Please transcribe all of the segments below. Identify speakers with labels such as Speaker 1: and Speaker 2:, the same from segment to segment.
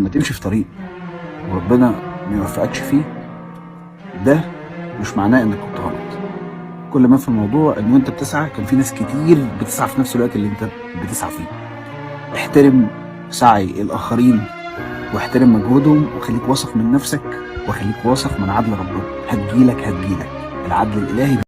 Speaker 1: لما تمشي في طريق وربنا ما يوفقكش فيه، ده مش معناه انك كنت غلط. كل ما في الموضوع ان وانت بتسعى كان في ناس كتير بتسعى في نفس الوقت اللي انت بتسعى فيه. احترم سعي الاخرين واحترم مجهودهم، وخليك واثق من نفسك، وخليك واثق من عدل ربنا. هتجيلك العدل الالهي.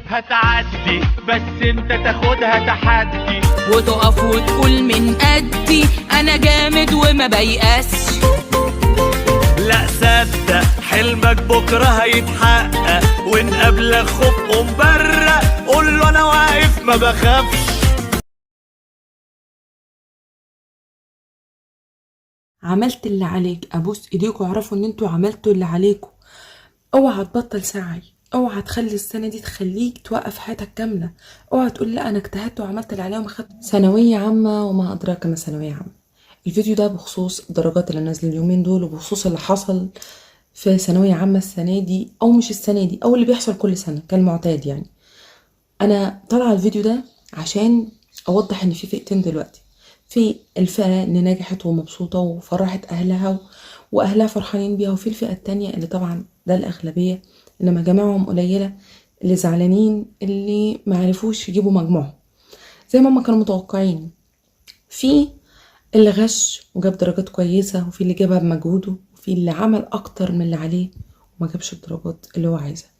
Speaker 2: هتعدي بس انت تاخدها تحدي
Speaker 3: وتقف وتقول من قدي انا جامد وما بيأسش.
Speaker 2: لا صدق حلمك بكره هيتحقق، وان قبلك خوف مبرق قول له انا واقف ما بخافش.
Speaker 4: عملت اللي عليك، ابوس ايديكوا اعرفوا ان انتوا عملتوا اللي عليكوا. اوعى تبطل سعي، اوعى تخلي السنه دي تخليك توقف حياتك كامله. اوعى تقول لا انا اجتهدت وعملت اللي عليا وما خدت ثانويه عامه وما ادراك ما ثانويه عامه. الفيديو ده بخصوص الدرجات اللي نازله اليومين دول، وبخصوص اللي حصل في ثانويه عامه السنه دي، او مش السنه دي، او اللي بيحصل كل سنه كالمعتاد. يعني انا طالعه الفيديو ده عشان اوضح ان في فئتين دلوقتي. في الفئة اللي نجحت ومبسوطة وفرحت أهلها وأهلها فرحانين بيها، وفي الفئة التانية اللي طبعا ده الأغلبية اللي مجامعهم قليلة، اللي زعلانين، اللي معرفوش يجيبوا مجموعهم زي ما كانوا متوقعين. في اللي غش وجاب درجات كويسة، وفي اللي جابها بمجهوده، وفي اللي عمل أكتر من اللي عليه وما جابش الدرجات اللي هو عايزها.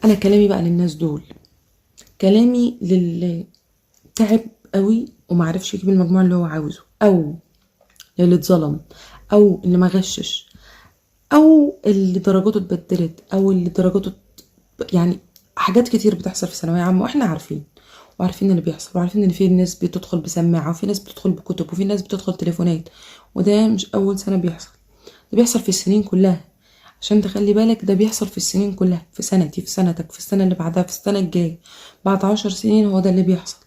Speaker 4: أنا كلامي بقى للناس دول، كلامي للي تعب قوي ومعرفش يجيب المجموع اللي هو عاوزه، او اللي اتظلم، او اللي ما غشش، او اللي درجاته اتبدلت، او اللي درجاته يعني حاجات كتير بتحصل في ثانويه عامه واحنا عارفين، وعارفين اللي بيحصل، وعارفين ان في ناس بتدخل بسماعه، وفي ناس بتدخل بكتب، وفي ناس بتدخل تليفونات. وده مش اول سنه بيحصل، ده بيحصل في السنين كلها. عشان تخلي بالك ده بيحصل في السنين كلها، في سنتي، في سنتك، في السنه اللي بعدها، في السنه الجايه، بعد 10 سنين هو ده اللي بيحصل.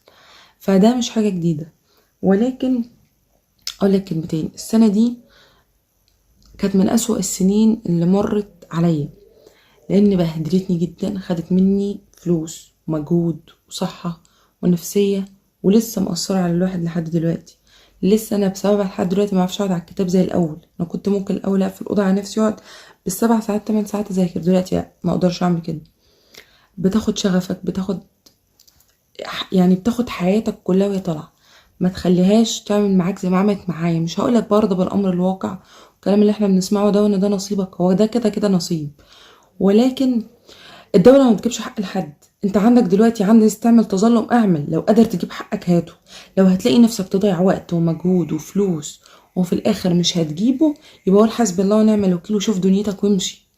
Speaker 4: فده مش حاجة جديدة. ولكن اقول لك كلمتين، السنة دي كانت من اسوأ السنين اللي مرت عليا، لان بهدلتني جدا، خدت مني فلوس ومجهود وصحة ونفسية، ولسه مأثرة على الواحد لحد دلوقتي. لسه انا بسببها لحد دلوقتي ما اعرفش اقعد على الكتاب زي الاول. انا كنت ممكن الاول اقفل الاوضه على نفسي اقعد بالسبع ساعات 8 ساعات اذاكر، دلوقتي لا، ما اقدرش اعمل كده. بتاخد شغفك، بتاخد حياتك كلها وهي طالعه. ما تخليهاش تعمل معاك زي ما عملت معايا. مش هقولك برضه بالامر الواقع والكلام اللي احنا بنسمعه ده وان ده نصيبك، هو ده كده كده نصيب، ولكن الدوله ما بتجيبش حق لحد. انت عندك دلوقتي عايز تعمل تظلم، اعمل، لو قادر تجيب حقك هاته. لو هتلاقي نفسك تضيع وقت ومجهود وفلوس وفي الاخر مش هتجيبه، يبقى قول حسبي الله ونعم الوكيل وشوف دنيتك وامشي.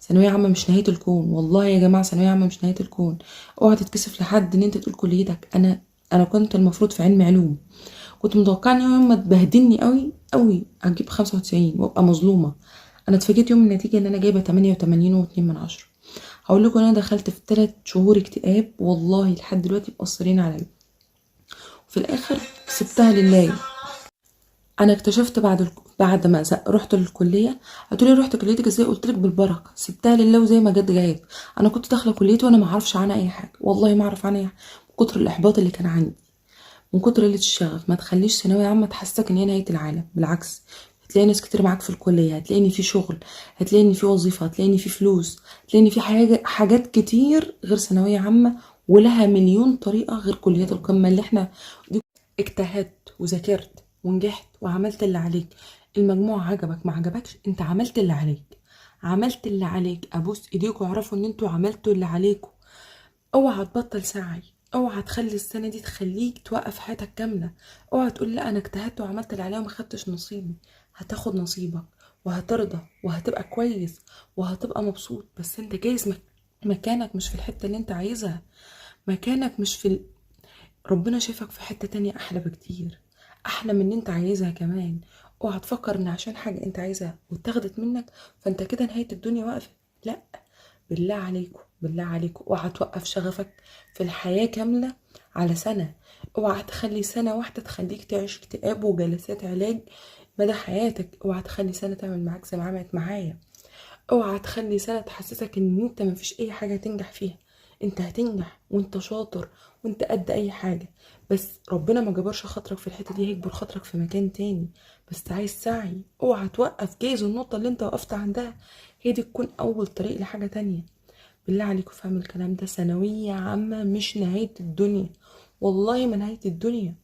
Speaker 4: ثانويه عامه مش نهايه الكون، والله يا جماعه ثانويه عامه مش نهايه الكون. اوعى تتكسف لحد ان انت تقول كليتك. انا كنت المفروض في علمي علوم، كنت متوقعه ان يوم ما تبهدلني قوي قوي اجيب 95 وابقى مظلومه. انا اتفاجئت يوم النتيجه ان انا جايبه 88.2. هقول لكم انا دخلت في 3 شهور اكتئاب، والله لحد دلوقتي مأثرين عليا. وفي الاخر سبتها لله. انا اكتشفت بعد ما رحت للكليه، قالوا لي رحت كليتك ازاي؟ قلت لك بالبركه، سبتها لله وزي ما جت جايه. انا كنت داخله كليتي وانا ما اعرفش عنها اي حاجه، والله ما اعرف عنها اي حاجه، من كتر الاحباط اللي كان عندي، من كتر قله الشغف. ما تخليش ثانويه عامه تحسسك ان هي نهايه العالم، بالعكس. هتلاقي ناس كتير معاك في الكليه، هتلاقي ان في شغل، هتلاقي ان في وظيفه، هتلاقي ان في فلوس، هتلاقي ان في حاجات كتير غير ثانويه عامه، ولها مليون طريقه غير كليات القمه اللي احنا دي. اجتهدت وذاكرت ونجحت وعملت اللي عليك. المجموع عجبك ما عجبكش، انت عملت اللي عليك، عملت اللي عليك. ابوس ايديكوا اعرفوا ان انتوا عملتوا اللي عليكوا. اوعى تبطل سعي، اوعى تخلي السنه دي تخليك توقف حياتك كامله. اوعى تقول لا انا اجتهدت وعملت اللي عليا وما خدتش نصيبي. هتاخد نصيبك وهترضى وهتبقى كويس وهتبقى مبسوط، بس انت جايز مكانك مش في الحته اللي انت عايزها. مكانك مش ربنا شايفك في حتة تانية احلى بكتير، احلى من ان انت عايزها كمان. اوعى تفكر ان عشان حاجة انت عايزها واتاخدت منك فانت كده نهاية الدنيا واقفة. لا، بالله عليكم بالله عليكم اوعى توقف شغفك في الحياة كاملة على سنة. اوعى تخلي سنة واحدة تخليك تعيش اكتئاب وجلسات علاج مدى حياتك. اوعى تخلي سنة تعمل معاك زي ما عملت معايا. اوعى تخلي سنة تحسسك ان انت مفيش اي حاجة تنجح فيها. انت هتنجح وانت شاطر وانت قد اي حاجة، بس ربنا ما جبرش خاطرك في الحتة دي، هيجبر خاطرك في مكان تاني. بس عايز سعي. اوعى توقف، جايز النقطة اللي انت وقفت عندها هي دي تكون اول طريق لحاجة تانية. بالله عليكم فهم الكلام ده، ثانوية عامة مش نهاية الدنيا، والله ما نهاية الدنيا.